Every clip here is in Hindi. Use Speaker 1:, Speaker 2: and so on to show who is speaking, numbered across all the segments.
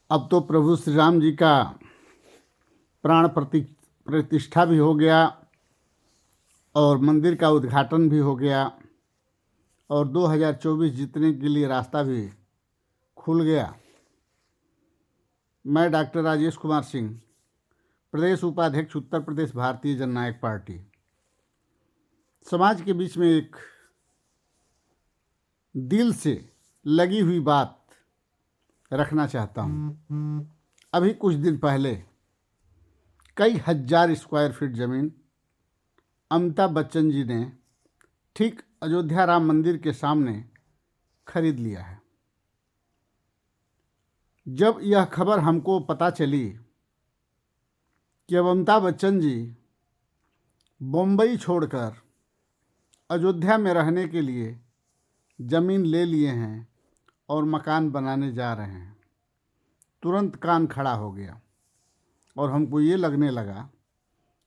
Speaker 1: अब तो प्रभु श्री राम जी का प्रतिष्ठा भी हो गया और मंदिर का उद्घाटन भी हो गया और 2024 जीतने के लिए रास्ता भी खुल गया। मैं डॉक्टर राजेश कुमार सिंह, प्रदेश उपाध्यक्ष, उत्तर प्रदेश भारतीय जननायक पार्टी, समाज के बीच में एक दिल से लगी हुई बात रखना चाहता हूँ। अभी कुछ दिन पहले कई हजार स्क्वायर फीट ज़मीन अमिताभ बच्चन जी ने ठीक अयोध्या राम मंदिर के सामने खरीद लिया है। जब यह खबर हमको पता चली कि अब अमिताभ बच्चन जी बम्बई छोड़कर अयोध्या में रहने के लिए ज़मीन ले लिए हैं और मकान बनाने जा रहे हैं, तुरंत कान खड़ा हो गया और हमको ये लगने लगा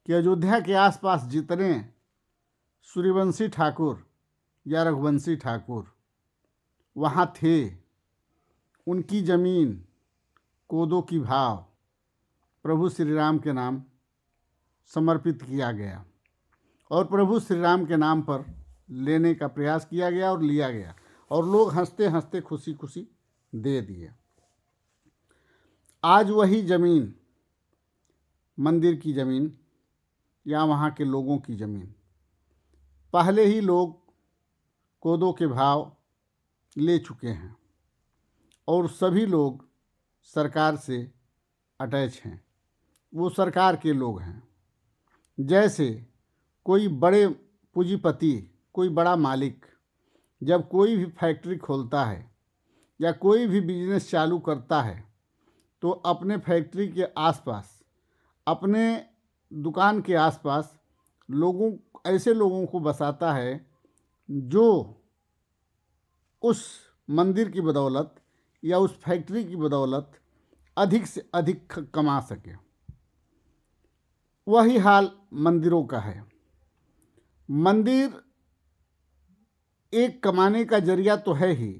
Speaker 1: कि अयोध्या के आसपास जितने सूर्यवंशी ठाकुर या रघुवंशी ठाकुर वहाँ थे, उनकी ज़मीन कोदो की भाव प्रभु श्री राम के नाम समर्पित किया गया और प्रभु श्री राम के नाम पर लेने का प्रयास किया गया और लिया गया और लोग हंसते हंसते खुशी खुशी दे दिए। आज वही ज़मीन, मंदिर की ज़मीन या वहाँ के लोगों की ज़मीन, पहले ही लोग कोदो के भाव ले चुके हैं और सभी लोग सरकार से अटैच हैं। वो सरकार के लोग हैं। जैसे कोई बड़े पूंजीपति, कोई बड़ा मालिक जब कोई भी फैक्ट्री खोलता है या कोई भी बिजनेस चालू करता है तो अपने फैक्ट्री के आसपास, अपने दुकान के आसपास ऐसे लोगों को बसाता है जो उस मंदिर की बदौलत या उस फैक्ट्री की बदौलत अधिक से अधिक कमा सके। वही हाल मंदिरों का है। मंदिर एक कमाने का जरिया तो है ही,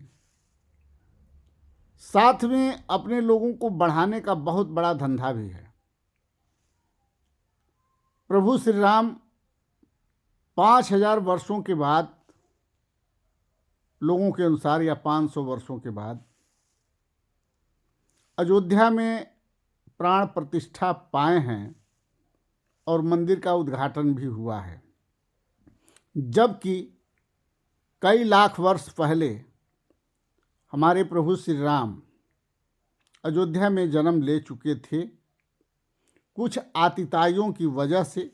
Speaker 1: साथ में अपने लोगों को बढ़ाने का बहुत बड़ा धंधा भी है। प्रभु श्री राम 5000 वर्षों के बाद, लोगों के अनुसार, या 500 वर्षों के बाद अयोध्या में प्राण प्रतिष्ठा पाए हैं और मंदिर का उद्घाटन भी हुआ है। जबकि कई लाख वर्ष पहले हमारे प्रभु श्री राम अयोध्या में जन्म ले चुके थे। कुछ आतिताइयों की वजह से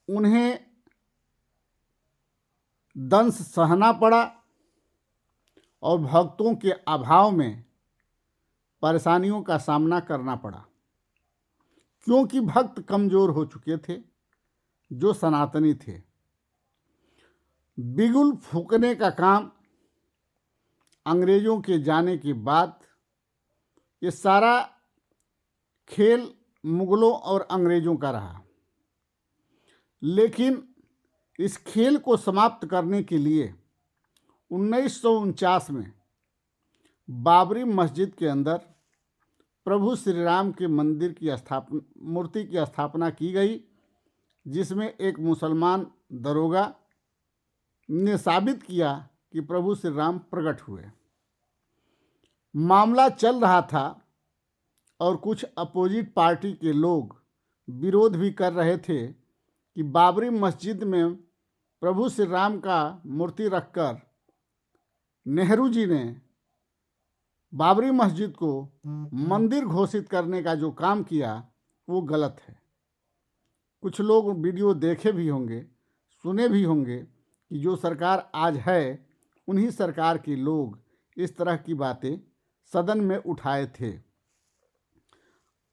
Speaker 1: उन्हें दंश सहना पड़ा और भक्तों के अभाव में परेशानियों का सामना करना पड़ा, क्योंकि भक्त कमज़ोर हो चुके थे जो सनातनी थे। बिगुल फूंकने का काम अंग्रेज़ों के जाने के बाद ये सारा खेल मुग़लों और अंग्रेज़ों का रहा। लेकिन इस खेल को समाप्त करने के लिए 1949 में बाबरी मस्जिद के अंदर प्रभु श्री राम के मंदिर की मूर्ति की स्थापना की गई, जिसमें एक मुसलमान दरोगा ने साबित किया कि प्रभु श्री राम प्रकट हुए। मामला चल रहा था और कुछ अपोजिट पार्टी के लोग विरोध भी कर रहे थे कि बाबरी मस्जिद में प्रभु श्री राम का मूर्ति रखकर नेहरू जी ने बाबरी मस्जिद को मंदिर घोषित करने का जो काम किया वो गलत है। कुछ लोग वीडियो देखे भी होंगे, सुने भी होंगे कि जो सरकार आज है उन्हीं सरकार के लोग इस तरह की बातें सदन में उठाए थे।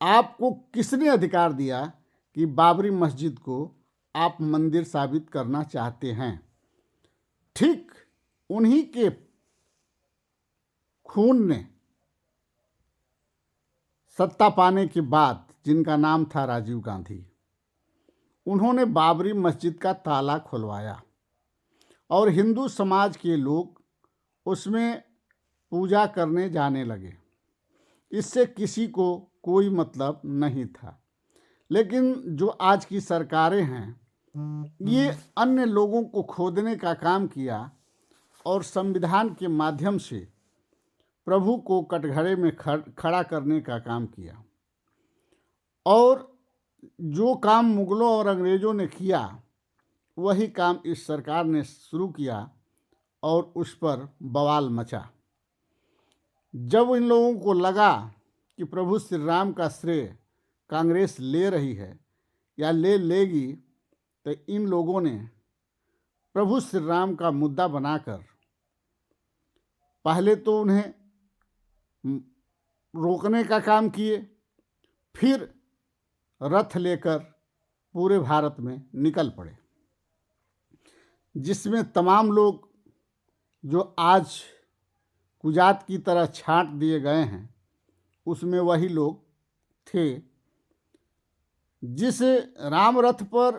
Speaker 1: आपको किसने अधिकार दिया कि बाबरी मस्जिद को आप मंदिर साबित करना चाहते हैं? ठीक उन्हीं के खून ने सत्ता पाने के बाद, जिनका नाम था राजीव गांधी, उन्होंने बाबरी मस्जिद का ताला खुलवाया और हिंदू समाज के लोग उसमें पूजा करने जाने लगे। इससे किसी को कोई मतलब नहीं था। लेकिन जो आज की सरकारें हैं ये अन्य लोगों को खोदने का काम किया और संविधान के माध्यम से प्रभु को कटघरे में खड़ा करने का काम किया। और जो काम मुगलों और अंग्रेज़ों ने किया वही काम इस सरकार ने शुरू किया और उस पर बवाल मचा। जब इन लोगों को लगा कि प्रभु श्री राम का श्रेय कांग्रेस ले रही है या ले लेगी, तो इन लोगों ने प्रभु श्री राम का मुद्दा बनाकर पहले तो उन्हें रोकने का काम किए, फिर रथ लेकर पूरे भारत में निकल पड़े, जिसमें तमाम लोग जो आज कुजात की तरह छांट दिए गए हैं उसमें वही लोग थे। जिस राम रथ पर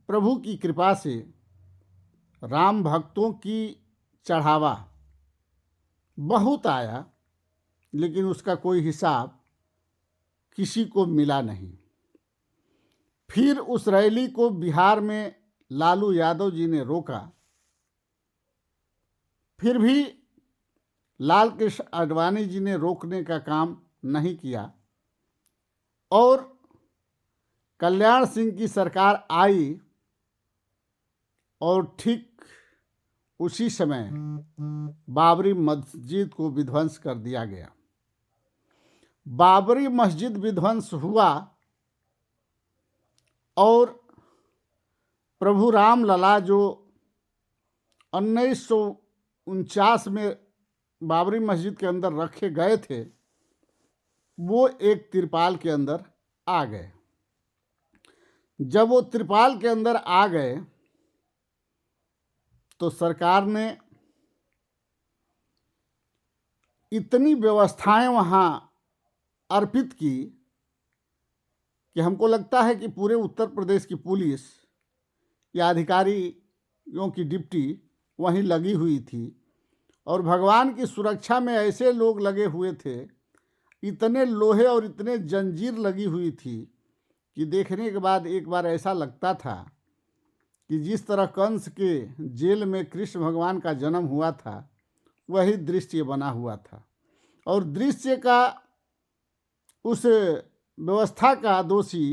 Speaker 1: प्रभु की कृपा से राम भक्तों की चढ़ावा बहुत आया, लेकिन उसका कोई हिसाब किसी को मिला नहीं। फिर उस रैली को बिहार में लालू यादव जी ने रोका, फिर भी लाल कृष्ण आडवाणी जी ने रोकने का काम नहीं किया और कल्याण सिंह की सरकार आई और ठीक उसी समय बाबरी मस्जिद को विध्वंस कर दिया गया। बाबरी मस्जिद विध्वंस हुआ और प्रभु राम लला जो 1949 में बाबरी मस्जिद के अंदर रखे गए थे वो एक तिरपाल के अंदर आ गए। जब वो तिरपाल के अंदर आ गए तो सरकार ने इतनी व्यवस्थाएं वहाँ अर्पित की कि हमको लगता है कि पूरे उत्तर प्रदेश की पुलिस या अधिकारियों की ड्यूटी वहीं लगी हुई थी और भगवान की सुरक्षा में ऐसे लोग लगे हुए थे, इतने लोहे और इतने जंजीर लगी हुई थी कि देखने के बाद एक बार ऐसा लगता था कि जिस तरह कंस के जेल में कृष्ण भगवान का जन्म हुआ था वही दृश्य बना हुआ था। और दृश्य का उस व्यवस्था का दोषी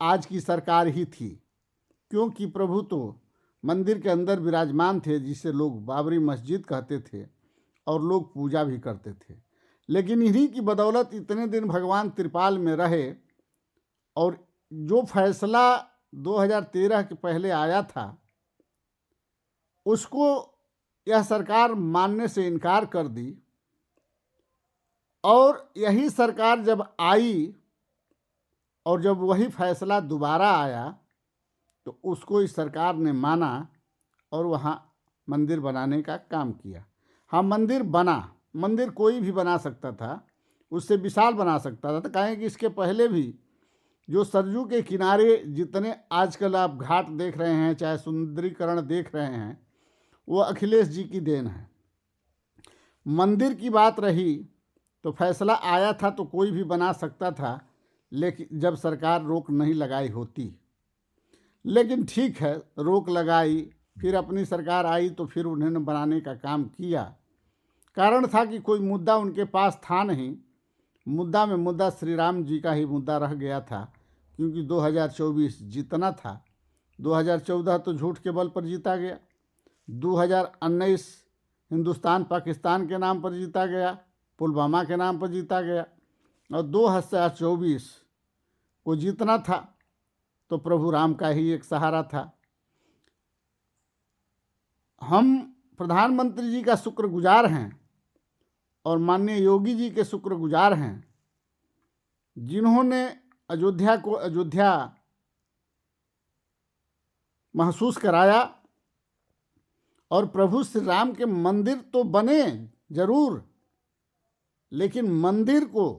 Speaker 1: आज की सरकार ही थी, क्योंकि प्रभु तो मंदिर के अंदर विराजमान थे जिसे लोग बाबरी मस्जिद कहते थे और लोग पूजा भी करते थे। लेकिन इन्हीं की बदौलत इतने दिन भगवान त्रिपाल में रहे और जो फैसला 2013 के पहले आया था उसको यह सरकार मानने से इनकार कर दी और यही सरकार जब आई और जब वही फैसला दोबारा आया तो उसको इस सरकार ने माना और वहाँ मंदिर बनाने का काम किया। हाँ, मंदिर बना, मंदिर कोई भी बना सकता था, उससे विशाल बना सकता था। तो कहें कि इसके पहले भी जो सरयू के किनारे जितने आजकल आप घाट देख रहे हैं, चाहे सुंदरीकरण देख रहे हैं, वो अखिलेश जी की देन है। मंदिर की बात रही तो फैसला आया था तो कोई भी बना सकता था, लेकिन जब सरकार रोक नहीं लगाई होती। लेकिन ठीक है, रोक लगाई, फिर अपनी सरकार आई तो फिर उन्होंने बनाने का काम किया। कारण था कि कोई मुद्दा उनके पास था नहीं, मुद्दा श्री राम जी का ही मुद्दा रह गया था, क्योंकि 2024 जीतना था। 2014 तो झूठ के बल पर जीता गया, 2019 हिंदुस्तान पाकिस्तान के नाम पर जीता गया, पुलवामा के नाम पर जीता गया, और 2024 को जीतना था तो प्रभु राम का ही एक सहारा था। हम प्रधानमंत्री जी का शुक्रगुजार हैं और माननीय योगी जी के शुक्रगुजार हैं जिन्होंने अयोध्या को अयोध्या महसूस कराया और प्रभु श्री राम के मंदिर तो बने जरूर, लेकिन मंदिर को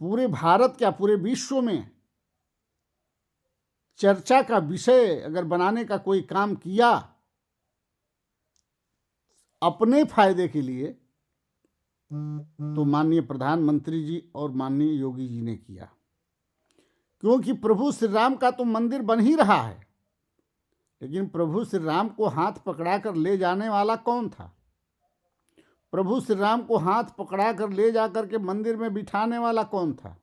Speaker 1: पूरे भारत क्या पूरे विश्व में चर्चा का विषय अगर बनाने का कोई काम किया अपने फायदे के लिए, तो माननीय प्रधानमंत्री जी और माननीय योगी जी ने किया, क्योंकि प्रभु श्री राम का तो मंदिर बन ही रहा है, लेकिन प्रभु श्री राम को हाथ पकड़ाकर ले जाने वाला कौन था? प्रभु श्री राम को हाथ पकड़ाकर ले जाकर के मंदिर में बिठाने वाला कौन था?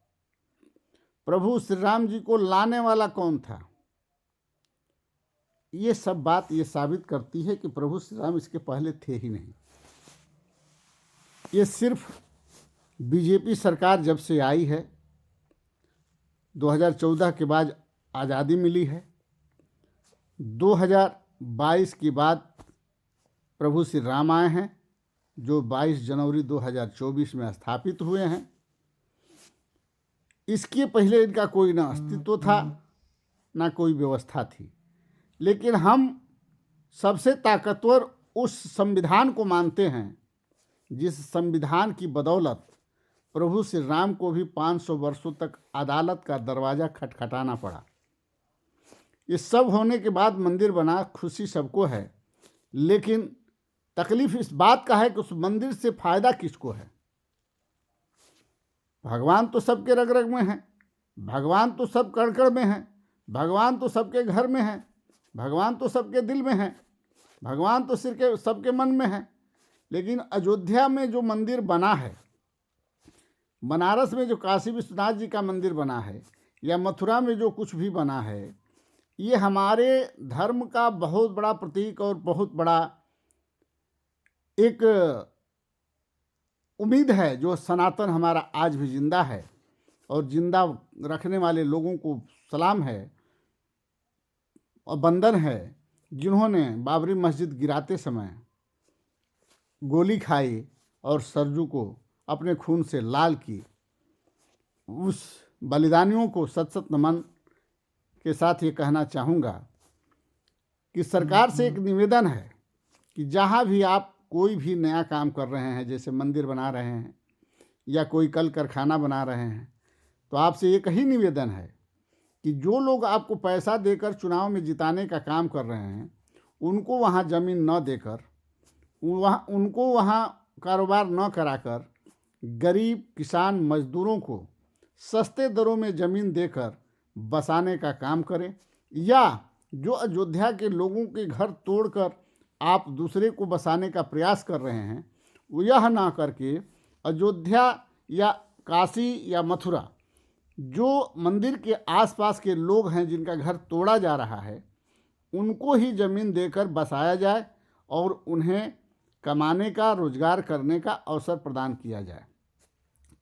Speaker 1: प्रभु श्री राम जी को लाने वाला कौन था? ये सब बात ये साबित करती है कि प्रभु श्री राम इसके पहले थे ही नहीं। ये सिर्फ बीजेपी सरकार जब से आई है, 2014 के बाद आज़ादी मिली है, 2022 के बाद प्रभु श्री राम आए हैं, जो 22 जनवरी 2024 में स्थापित हुए हैं। इसके पहले इनका कोई ना अस्तित्व था, ना कोई व्यवस्था थी। लेकिन हम सबसे ताकतवर उस संविधान को मानते हैं जिस संविधान की बदौलत प्रभु श्री राम को भी 500 वर्षों तक अदालत का दरवाज़ा खटखटाना पड़ा। ये सब होने के बाद मंदिर बना, खुशी सबको है, लेकिन तकलीफ इस बात का है कि उस मंदिर से फ़ायदा किसको है? भगवान तो सबके रग रग में है, भगवान तो सब कण में है, भगवान तो सबके घर में है, भगवान तो सबके दिल में है, भगवान तो सिर के सबके मन में है। लेकिन अयोध्या में जो मंदिर बना है, बनारस में जो काशी विश्वनाथ जी का मंदिर बना है, या मथुरा में जो कुछ भी बना है, ये हमारे धर्म का बहुत बड़ा प्रतीक और बहुत बड़ा एक उम्मीद है, जो सनातन हमारा आज भी जिंदा है, और जिंदा रखने वाले लोगों को सलाम है और बंदन है, जिन्होंने बाबरी मस्जिद गिराते समय गोली खाई और सरजू को अपने खून से लाल की। उस बलिदानियों को सत सत नमन के साथ ये कहना चाहूँगा कि सरकार से एक निवेदन है कि जहाँ भी आप कोई भी नया काम कर रहे हैं, जैसे मंदिर बना रहे हैं या कोई कल कारखाना बना रहे हैं, तो आपसे एक ही निवेदन है कि जो लोग आपको पैसा देकर चुनाव में जिताने का काम कर रहे हैं, उनको वहाँ ज़मीन न देकर, उनको वहाँ कारोबार न कराकर, गरीब किसान मजदूरों को सस्ते दरों में ज़मीन देकर बसाने का काम करें, या जो अयोध्या के लोगों के घर तोड़कर आप दूसरे को बसाने का प्रयास कर रहे हैं, वो यह ना करके अयोध्या या काशी या मथुरा, जो मंदिर के आसपास के लोग हैं जिनका घर तोड़ा जा रहा है, उनको ही ज़मीन देकर बसाया जाए और उन्हें कमाने का, रोजगार करने का अवसर प्रदान किया जाए।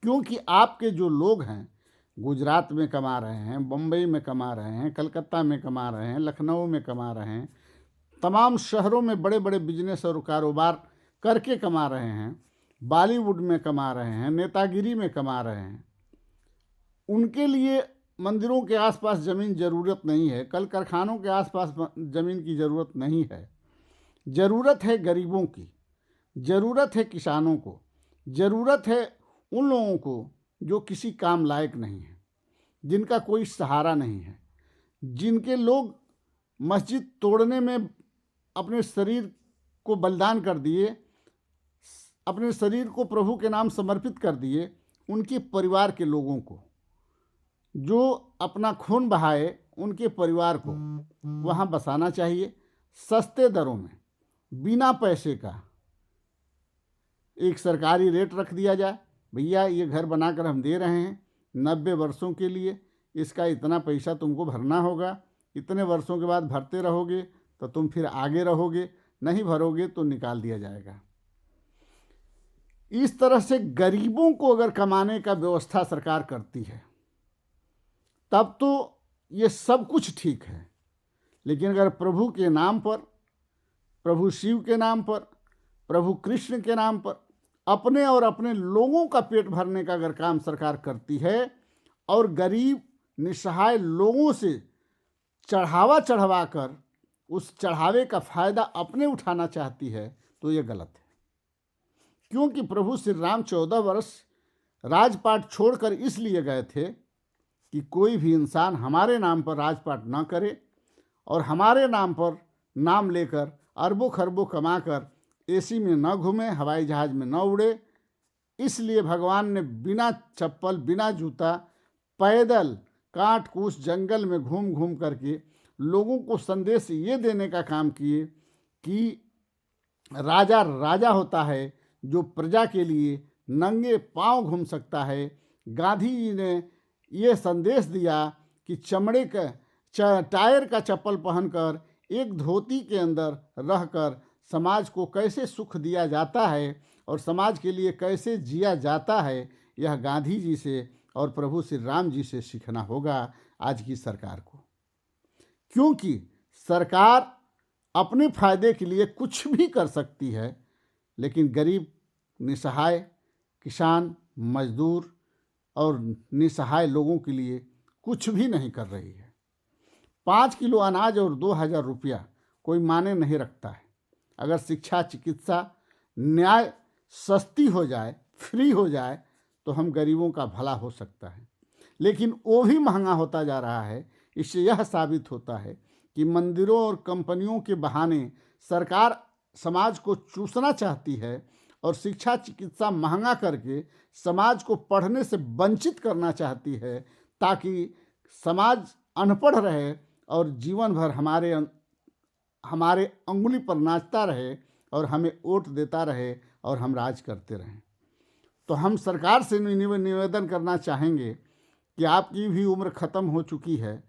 Speaker 1: क्योंकि आपके जो लोग हैं गुजरात में कमा रहे हैं, बम्बई में कमा रहे हैं, कलकत्ता में कमा रहे हैं, लखनऊ में कमा रहे हैं, तमाम शहरों में बड़े बड़े बिजनेस और कारोबार करके कमा रहे हैं, बॉलीवुड में कमा रहे हैं, नेतागिरी में कमा रहे हैं, उनके लिए मंदिरों के आसपास ज़मीन ज़रूरत नहीं है, कल कारखानों के आसपास ज़मीन की ज़रूरत नहीं है। ज़रूरत है गरीबों की, ज़रूरत है किसानों को, ज़रूरत है उन लोगों को जो किसी काम लायक नहीं है, जिनका कोई सहारा नहीं है, जिनके लोग मस्जिद तोड़ने में अपने शरीर को बलिदान कर दिए, अपने शरीर को प्रभु के नाम समर्पित कर दिए, उनके परिवार के लोगों को, जो अपना खून बहाए, उनके परिवार को वहाँ बसाना चाहिए। सस्ते दरों में, बिना पैसे का एक सरकारी रेट रख दिया जाए, भैया ये घर बनाकर हम दे रहे हैं 90 वर्षों के लिए, इसका इतना पैसा तुमको भरना होगा, इतने वर्षों के बाद भरते रहोगे तो तुम फिर आगे रहोगे, नहीं भरोगे तो निकाल दिया जाएगा। इस तरह से गरीबों को अगर कमाने का व्यवस्था सरकार करती है, तब तो ये सब कुछ ठीक है। लेकिन अगर प्रभु के नाम पर, प्रभु शिव के नाम पर, प्रभु कृष्ण के नाम पर अपने और अपने लोगों का पेट भरने का अगर काम सरकार करती है और गरीब निसहाय लोगों से चढ़ावा चढ़वा कर उस चढ़ावे का फ़ायदा अपने उठाना चाहती है, तो ये गलत है। क्योंकि प्रभु श्री राम 14 वर्ष राजपाट छोड़कर इसलिए गए थे कि कोई भी इंसान हमारे नाम पर राजपाट न करे और हमारे नाम पर नाम लेकर अरबों खरबों कमाकर एसी में न घूमे, हवाई जहाज़ में न उड़े, इसलिए भगवान ने बिना चप्पल बिना जूता पैदल काट कूच जंगल में घूम घूम करके लोगों को संदेश ये देने का काम किए कि राजा राजा होता है जो प्रजा के लिए नंगे पांव घूम सकता है। गांधी जी ने ये संदेश दिया कि चमड़े का टायर का चप्पल पहनकर एक धोती के अंदर रहकर समाज को कैसे सुख दिया जाता है और समाज के लिए कैसे जिया जाता है, यह गांधी जी से और प्रभु श्री राम जी से सीखना होगा आज की सरकार को। क्योंकि सरकार अपने फायदे के लिए कुछ भी कर सकती है, लेकिन गरीब, निसहाय, किसान, मजदूर और निसहाय लोगों के लिए कुछ भी नहीं कर रही है। 5 किलो अनाज और 2000 रुपया कोई माने नहीं रखता है। अगर शिक्षा, चिकित्सा, न्याय सस्ती हो जाए, फ्री हो जाए, तो हम गरीबों का भला हो सकता है, लेकिन वो भी महंगा होता जा रहा है। इससे यह साबित होता है कि मंदिरों और कंपनियों के बहाने सरकार समाज को चूसना चाहती है और शिक्षा, चिकित्सा महंगा करके समाज को पढ़ने से वंचित करना चाहती है, ताकि समाज अनपढ़ रहे और जीवन भर हमारे अंगुली पर नाचता रहे और हमें वोट देता रहे और हम राज करते रहें। तो हम सरकार से निवेदन करना चाहेंगे कि आपकी भी उम्र ख़त्म हो चुकी है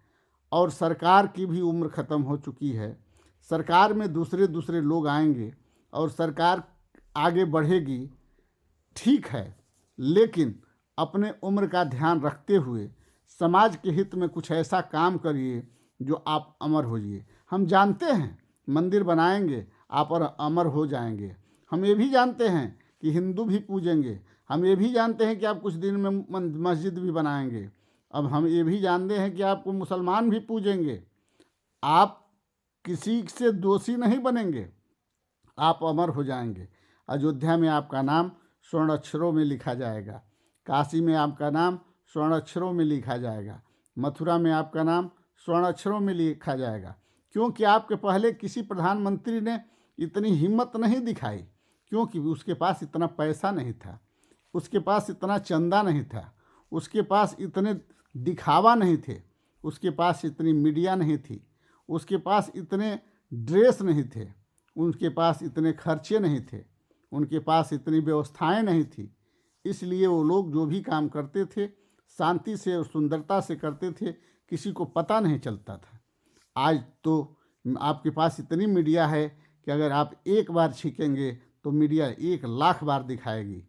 Speaker 1: और सरकार की भी उम्र ख़त्म हो चुकी है। सरकार में दूसरे दूसरे लोग आएंगे और सरकार आगे बढ़ेगी, ठीक है, लेकिन अपने उम्र का ध्यान रखते हुए समाज के हित में कुछ ऐसा काम करिए जो आप अमर होइए। हम जानते हैं मंदिर बनाएंगे आप और अमर हो जाएंगे। हम ये भी जानते हैं कि हिंदू भी पूजेंगे। हम ये भी जानते हैं कि आप कुछ दिन में मस्जिद भी बनाएंगे। अब हम ये भी जानते हैं कि आपको मुसलमान भी पूजेंगे। आप किसी से दोषी नहीं बनेंगे, आप अमर हो जाएंगे। अयोध्या में आपका नाम स्वर्ण अक्षरों में लिखा जाएगा, काशी में आपका नाम स्वर्ण अक्षरों में लिखा जाएगा, मथुरा में आपका नाम स्वर्ण अक्षरों में लिखा जाएगा। क्योंकि आपके पहले किसी प्रधानमंत्री ने इतनी हिम्मत नहीं दिखाई, क्योंकि उसके पास इतना पैसा नहीं था, उसके पास इतना चंदा नहीं था, उसके पास इतने दिखावा नहीं थे, उसके पास इतनी मीडिया नहीं थी, उसके पास इतने ड्रेस नहीं थे, उनके पास इतने खर्चे नहीं थे, उनके पास इतनी व्यवस्थाएं नहीं थी। इसलिए वो लोग जो भी काम करते थे शांति से और सुंदरता से करते थे, किसी को पता नहीं चलता था। आज तो आपके पास इतनी मीडिया है कि अगर आप एक बार छीकेंगे तो मीडिया 1 लाख बार दिखाएगी।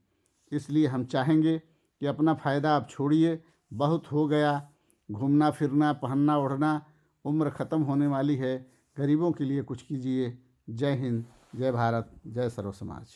Speaker 1: इसलिए हम चाहेंगे कि अपना फ़ायदा आप छोड़िए, बहुत हो गया घूमना फिरना, पहनना ओढ़ना, उम्र ख़त्म होने वाली है। गरीबों के लिए कुछ कीजिए। जय हिंद, जय भारत, जय सर्व समाज।